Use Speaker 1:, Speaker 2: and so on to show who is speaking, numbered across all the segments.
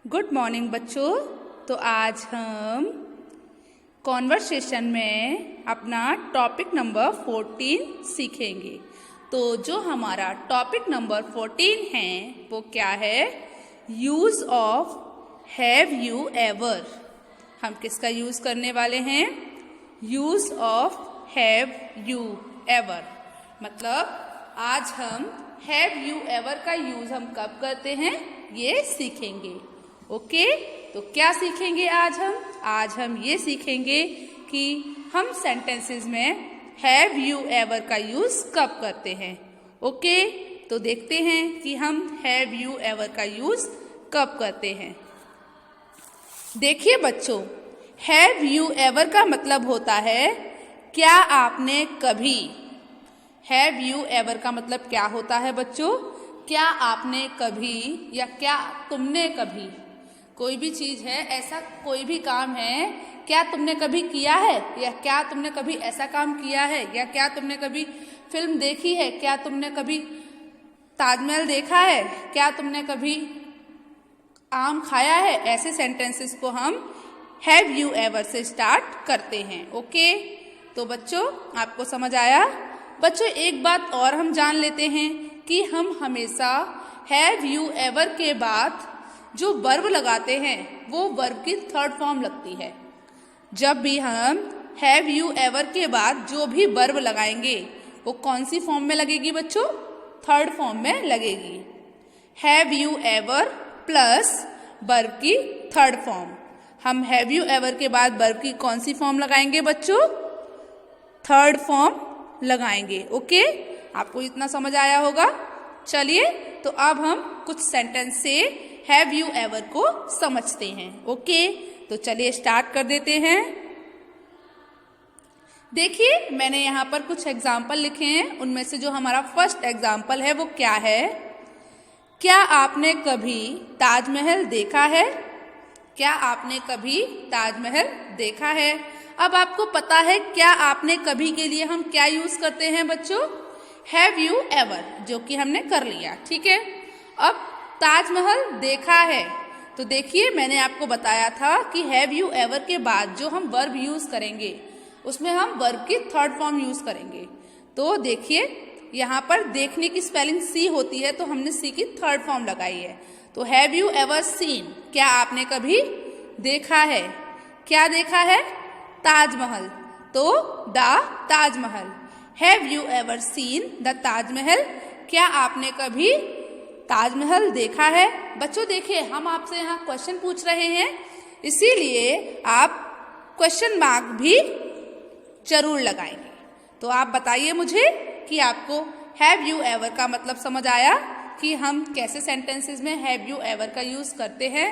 Speaker 1: Good morning बच्चों। तो आज हम कॉन्वर्सेशन में अपना टॉपिक नंबर 14 सीखेंगे। तो जो हमारा टॉपिक नंबर 14 है वो क्या है? Use of have you ever. हम किसका यूज करने वाले हैं? Use of have you ever. मतलब आज हम हैव यू एवर का यूज हम कब करते हैं ये सीखेंगे। ओके, तो क्या सीखेंगे आज हम? आज हम ये सीखेंगे कि हम सेंटेंसेस में हैव यू एवर का यूज कब करते हैं। ओके, तो देखते हैं कि हम हैव यू एवर का यूज कब करते हैं। देखिए बच्चों, हैव यू एवर का मतलब होता है क्या आपने कभी। हैव यू एवर का मतलब क्या होता है बच्चों? क्या आपने कभी या क्या तुमने कभी। कोई भी चीज है, ऐसा कोई भी काम है, क्या तुमने कभी किया है या क्या तुमने कभी ऐसा काम किया है या क्या तुमने कभी फिल्म देखी है, क्या तुमने कभी ताजमहल देखा है, क्या तुमने कभी आम खाया है। ऐसे सेंटेंसेस को हम हैव यू एवर से स्टार्ट करते हैं। ओके, तो बच्चों आपको समझ आया? बच्चों एक बात और हम जान लेते हैं कि हम हमेशा हैव यू एवर के बाद जो वर्ब लगाते हैं वो वर्ब की थर्ड फॉर्म लगती है। जब भी हम हैव यू एवर के बाद जो भी वर्ब लगाएंगे वो कौन सी फॉर्म में लगेगी बच्चों? थर्ड फॉर्म में लगेगी। Have you ever plus verb की थर्ड फॉर्म। हम हैव यू एवर के बाद वर्ब की कौन सी फॉर्म लगाएंगे बच्चों? थर्ड फॉर्म लगाएंगे। ओके, आपको इतना समझ आया होगा। चलिए तो अब हम कुछ सेंटेंस से हैव यू एवर को समझते हैं। ओके, तो चलिए स्टार्ट कर देते हैं। देखिए मैंने यहाँ पर कुछ एग्जाम्पल लिखे हैं। उनमें से जो हमारा फर्स्ट एग्जाम्पल है वो क्या है? क्या आपने कभी ताजमहल देखा है? क्या आपने कभी ताजमहल देखा है? अब आपको पता है क्या आपने कभी के लिए हम क्या यूज करते हैं बच्चों? हैव यू एवर, जो कि हमने कर लिया। ठीक है, अब ताजमहल देखा है। तो देखिए मैंने आपको बताया था कि हैव यू एवर के बाद जो हम वर्ब यूज करेंगे उसमें हम वर्ब की थर्ड फॉर्म यूज करेंगे। तो देखिए यहाँ पर देखने की स्पेलिंग सी होती है, तो हमने सी की थर्ड फॉर्म लगाई है। तो हैव यू एवर सीन, क्या आपने कभी देखा है? क्या देखा है? ताजमहल, तो the Taj Mahal. Have you ever seen the Taj Mahal, क्या आपने कभी ताजमहल देखा है? बच्चों देखिए हम आपसे यहाँ क्वेश्चन पूछ रहे हैं, इसीलिए आप क्वेश्चन मार्क भी जरूर लगाएंगे। तो आप बताइए मुझे कि आपको हैव यू एवर का मतलब समझ आया कि हम कैसे सेंटेंसेस में हैव यू एवर का यूज करते हैं।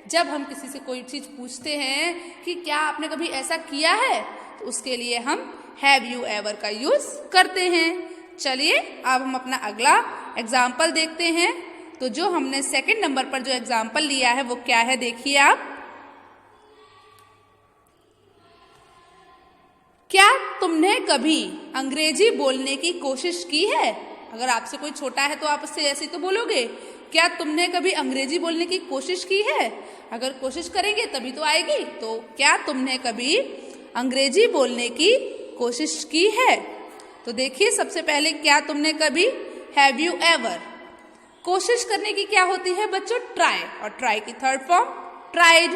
Speaker 1: जब हम किसी से कोई चीज पूछते हैं कि क्या आपने कभी ऐसा किया है, तो उसके लिए हम हैव यू एवर का यूज करते हैं। चलिए अब हम अपना अगला एग्जाम्पल देखते हैं। तो जो हमने सेकंड नंबर पर जो एग्जाम्पल लिया है वो क्या है? देखिए आप, क्या तुमने कभी अंग्रेजी बोलने की कोशिश की है? अगर आपसे कोई छोटा है तो आप उससे ऐसे तो बोलोगे, क्या तुमने कभी अंग्रेजी बोलने की कोशिश की है? अगर कोशिश करेंगे तभी तो आएगी। तो क्या तुमने कभी अंग्रेजी बोलने की कोशिश की है? तो देखिए सबसे पहले क्या तुमने कभी, हैव यू एवर। कोशिश करने की क्या होती है बच्चों? ट्राई, और ट्राई की third form tried.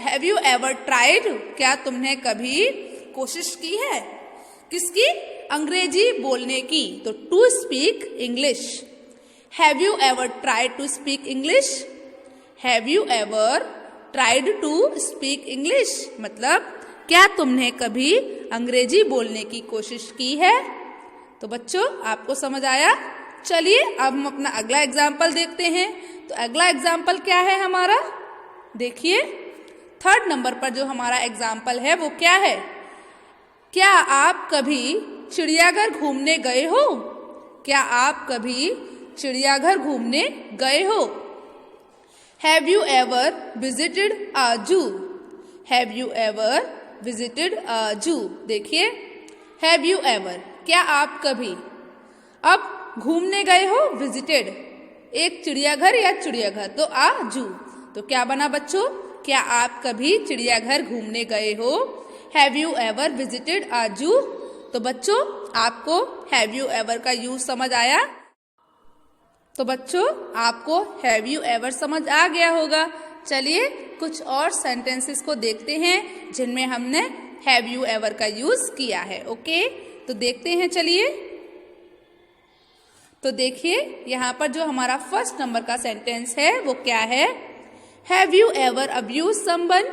Speaker 1: Have you ever tried, क्या तुमने कभी कोशिश की है? किसकी? अंग्रेजी बोलने की। तो to speak English. Have you ever tried to speak English? Have you ever tried to speak English मतलब क्या तुमने कभी अंग्रेजी बोलने की कोशिश की है? तो बच्चों आपको समझ आया। चलिए अब हम अपना अगला एग्जाम्पल देखते हैं। तो अगला एग्जाम्पल क्या है हमारा? देखिए थर्ड नंबर पर जो हमारा एग्जाम्पल है वो क्या है? क्या आप कभी चिड़ियाघर घूमने गए हो? क्या आप कभी चिड़ियाघर घूमने गए हो? Have you ever visited a zoo? Have you ever visited a zoo. देखिए हैव यू एवर, क्या आप कभी। अब घूमने गए हो, विजिटेड, एक चिड़ियाघर या चिड़ियाघर, तो आ जू। तो क्या बना बच्चों? क्या आप कभी चिड़ियाघर घूमने गए हो? Have you ever visited a जू? तो बच्चों आपको हैव यू एवर का यूज समझ आया? तो बच्चों आपको हैव यू एवर समझ आ गया होगा। चलिए कुछ और सेंटेंसेस को देखते हैं जिनमें हमने हैव यू एवर का यूज किया है। ओके, तो देखते हैं। चलिए तो देखिए यहाँ पर जो हमारा फर्स्ट नंबर का सेंटेंस है वो क्या है? Have you ever abuse someone?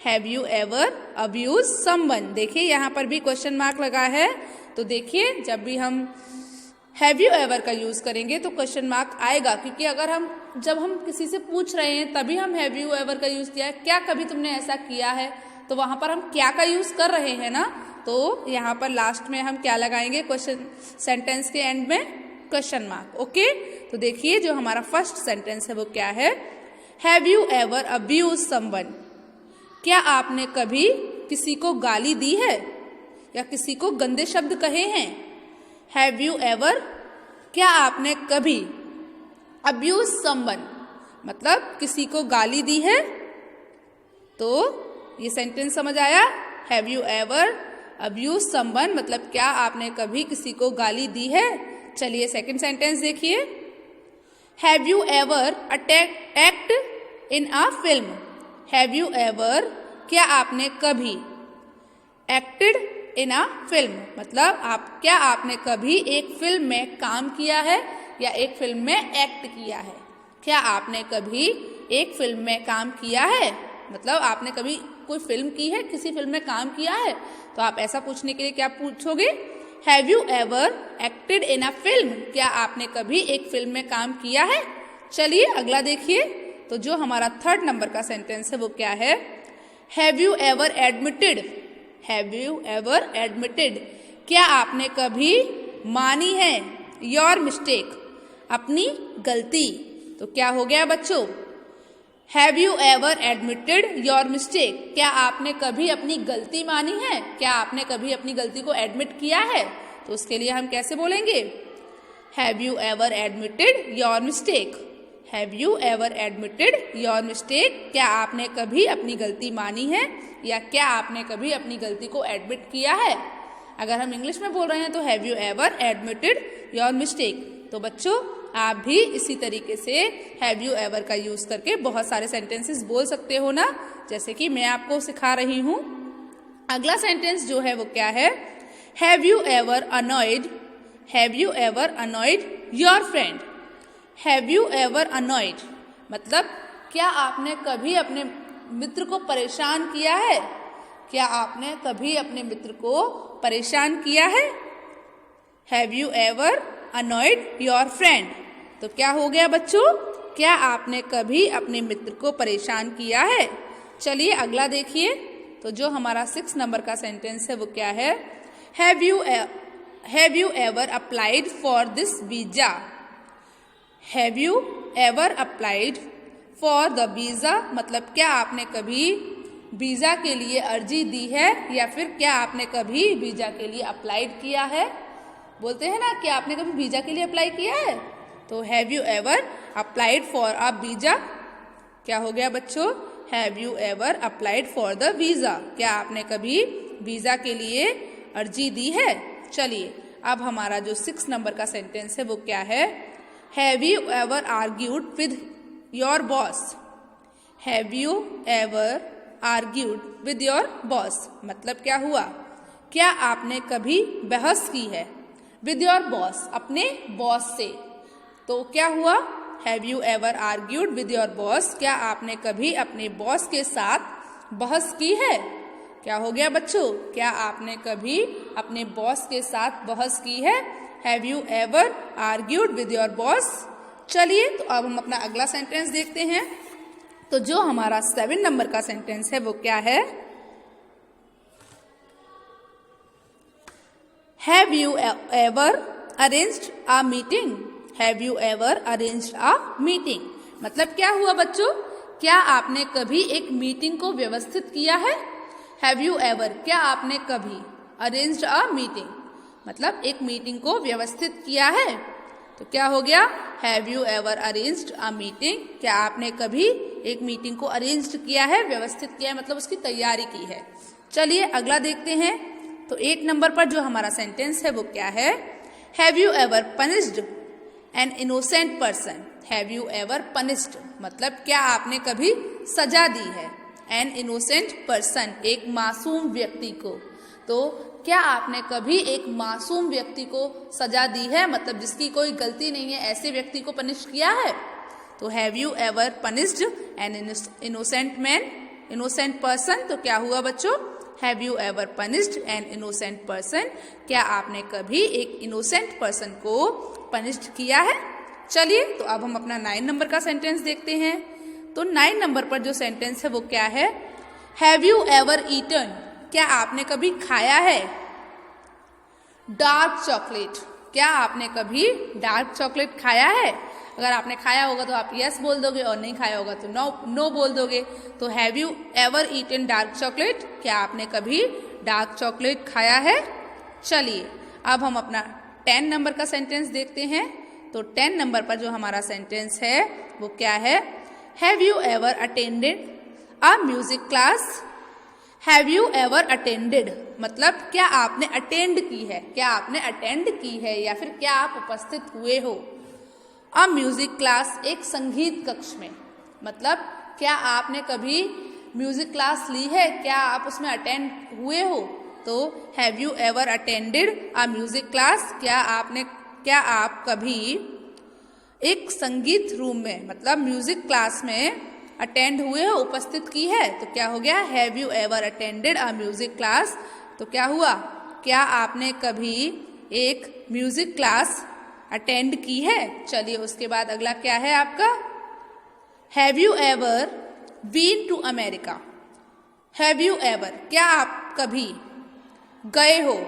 Speaker 1: Have you ever abuse someone? देखिए यहाँ पर भी क्वेश्चन मार्क लगा है। तो देखिए जब भी हम हैव यू एवर का यूज करेंगे तो क्वेश्चन मार्क आएगा, क्योंकि अगर जब हम किसी से पूछ रहे हैं तभी हम हैव यू एवर का यूज किया है। क्या कभी तुमने ऐसा किया है? तो वहां पर हम क्या का यूज कर रहे हैं ना, तो यहाँ पर लास्ट में हम क्या लगाएंगे? क्वेश्चन, सेंटेंस के एंड में क्वेश्चन मार्क। ओके, तो देखिए जो हमारा फर्स्ट सेंटेंस है वो क्या है? Have you ever abuse someone? क्या आपने कभी किसी को गाली दी है या किसी को गंदे शब्द कहे हैं? हैव यू एवर, क्या आपने कभी अब्यूज समवन मतलब किसी को गाली दी है? तो ये सेंटेंस समझ आया? Have you ever abuse someone मतलब क्या आपने कभी किसी को गाली दी है? चलिए सेकंड सेंटेंस देखिए। Have you ever act in a film? Have you ever, क्या आपने कभी एक्टेड इन अ फिल्म मतलब क्या आपने कभी एक फिल्म में काम किया है या एक फिल्म में एक्ट किया है? क्या आपने कभी एक फिल्म में काम किया है मतलब आपने कभी कोई फिल्म की है, किसी फिल्म में काम किया है? तो आप ऐसा पूछने के लिए क्या पूछोगे? Have you ever acted in a film? क्या आपने कभी एक फिल्म में काम किया है? चलिए अगला देखिए। तो जो हमारा थर्ड नंबर का सेंटेंस है वो क्या है? Have you ever admitted? Have you ever admitted, क्या आपने कभी मानी है योर मिस्टेक, अपनी गलती? तो क्या हो गया बच्चों? Have you ever admitted your mistake, क्या आपने कभी अपनी गलती मानी है? क्या आपने कभी अपनी गलती को एडमिट किया है? तो उसके लिए हम कैसे बोलेंगे? Have you ever admitted your mistake? Have you ever admitted your mistake, क्या आपने कभी अपनी गलती मानी है या क्या आपने कभी अपनी गलती को एडमिट किया है? अगर हम इंग्लिश में बोल रहे हैं तो have you ever admitted your mistake. तो बच्चों आप भी इसी तरीके से हैव यू एवर का यूज करके बहुत सारे सेंटेंसेस बोल सकते हो ना, जैसे कि मैं आपको सिखा रही हूं। अगला सेंटेंस जो है वो क्या है? Have you ever annoyed? Have you ever annoyed your friend? Have you ever annoyed मतलब क्या आपने कभी अपने मित्र को परेशान किया है? क्या आपने कभी अपने मित्र को परेशान किया है? Have you ever annoyed your friend? तो क्या हो गया बच्चों? क्या आपने कभी अपने मित्र को परेशान किया है? चलिए अगला देखिए। तो जो हमारा 6 नंबर का सेंटेंस है वो क्या है? Have you ever applied for this visa? Have you ever applied for the visa मतलब क्या आपने कभी वीजा के लिए अर्जी दी है या फिर क्या आपने कभी वीजा के लिए अप्लाइड किया है? बोलते हैं ना कि आपने कभी वीजा के लिए अप्लाई किया है। तो have you ever applied for a visa? क्या हो गया बच्चों? Have you ever applied for the visa, क्या आपने कभी वीजा के लिए अर्जी दी है? चलिए अब हमारा जो 6 नंबर का सेंटेंस है वो क्या है? Have you ever argued with your boss? Have you ever argued with your boss मतलब क्या हुआ? क्या आपने कभी बहस की है विद योर बॉस, अपने बॉस से? तो क्या हुआ? Have you ever argued with your boss, क्या आपने कभी अपने बॉस के साथ बहस की है? क्या हो गया बच्चों? क्या आपने कभी अपने बॉस के साथ बहस की है? Have you ever argued with your boss? चलिए तो अब हम अपना अगला सेंटेंस देखते हैं। तो जो हमारा 7 नंबर का सेंटेंस है वो क्या है? Have you ever arranged a meeting? Have you ever arranged a meeting मतलब क्या हुआ बच्चों? क्या आपने कभी एक मीटिंग को व्यवस्थित किया है? हैव यू एवर, क्या आपने कभी अरेंज्ड अ मीटिंग मतलब एक मीटिंग को व्यवस्थित किया है? तो क्या हो गया? Have you ever arranged a meeting, क्या आपने कभी एक मीटिंग को अरेंज किया है, व्यवस्थित किया है, मतलब उसकी तैयारी की है। चलिए अगला देखते हैं। तो 1 नंबर पर जो हमारा सेंटेंस है वो क्या है? Have you ever punished an innocent person? Have you ever punished मतलब क्या आपने कभी सजा दी है एन इनोसेंट पर्सन, एक मासूम व्यक्ति को। तो क्या आपने कभी एक मासूम व्यक्ति को सजा दी है, मतलब जिसकी कोई गलती नहीं है, ऐसे व्यक्ति को पनिश किया है? तो have you ever punished an innocent man, innocent person? तो क्या हुआ बच्चों? Have you ever punished an innocent person? क्या आपने कभी एक इनोसेंट पर्सन को पनिश्ड किया है? चलिए तो अब हम अपना 9 नंबर का सेंटेंस देखते हैं। तो 9 नंबर पर जो सेंटेंस है वो क्या है? Have you ever eaten? क्या आपने कभी खाया है डार्क चॉकलेट? क्या आपने कभी डार्क चॉकलेट खाया है? अगर आपने खाया होगा तो आप यस बोल दोगे और नहीं खाया होगा तो नो बोल दोगे। तो have you ever eaten dark chocolate? क्या आपने कभी डार्क चॉकलेट खाया है? चलिए अब हम अपना 10 नंबर का सेंटेंस देखते हैं। तो 10 नंबर पर जो हमारा सेंटेंस है वो क्या है? Have you ever attended a music class? Have you ever attended मतलब क्या आपने अटेंड की है, क्या आपने अटेंड की है या फिर क्या आप उपस्थित हुए हो अ म्यूजिक क्लास, एक संगीत कक्ष में। मतलब क्या आपने कभी म्यूजिक क्लास ली है, क्या आप उसमें अटेंड हुए हो? तो have you ever attended a music class? क्या आप कभी एक संगीत रूम में मतलब म्यूजिक क्लास में अटेंड हुए हो, उपस्थित की है? तो क्या हो गया? Have you ever attended a music class? तो क्या हुआ? क्या आपने कभी एक म्यूजिक क्लास अटेंड की है? चलिए उसके बाद अगला क्या है आपका? Have you ever been to America? Have you ever क्या आप कभी गए हो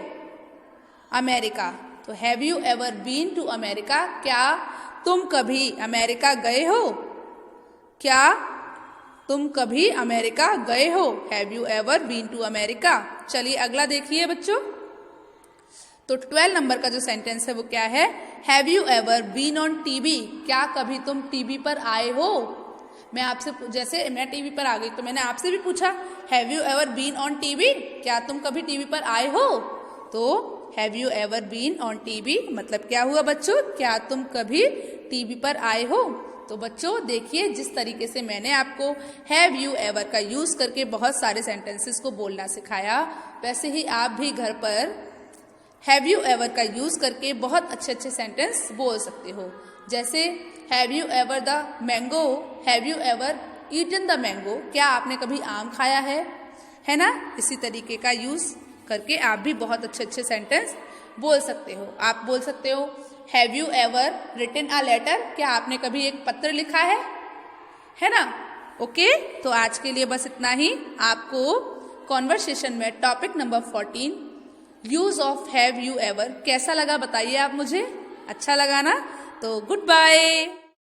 Speaker 1: अमेरिका? तो have you ever been to America? क्या तुम कभी अमेरिका गए हो? क्या तुम कभी अमेरिका गए हो? Have you ever been to America? चलिए अगला देखिए बच्चों। तो 12 नंबर का जो सेंटेंस है वो क्या है? Have you ever been on TV? क्या कभी तुम टीवी पर आए हो? मैं आपसे जैसे मैं टीवी पर आ गई तो मैंने आपसे भी पूछा have you ever been on TV? क्या तुम कभी टीवी पर आए हो? तो have you ever been on TV मतलब क्या हुआ बच्चों? क्या तुम कभी टीवी पर आए हो? तो बच्चों देखिए जिस तरीके से मैंने आपको हैव यू एवर का यूज करके बहुत सारे सेंटेंसेस को बोलना सिखाया, वैसे ही आप भी घर पर हैव यू एवर का यूज करके बहुत अच्छे अच्छे सेंटेंस बोल सकते हो। जैसे have you ever the mango? Have you ever eaten the mango? क्या आपने कभी आम खाया है ना? इसी तरीके का यूज करके आप भी बहुत अच्छे अच्छे सेंटेंस बोल सकते हो। आप बोल सकते हो have you ever written a letter? क्या आपने कभी एक पत्र लिखा है ना? ओके तो आज के लिए बस इतना ही। आपको कॉन्वर्सेशन में topic number 14 use of have you ever कैसा लगा बताइए आप मुझे। अच्छा लगा ना? तो गुड बाय।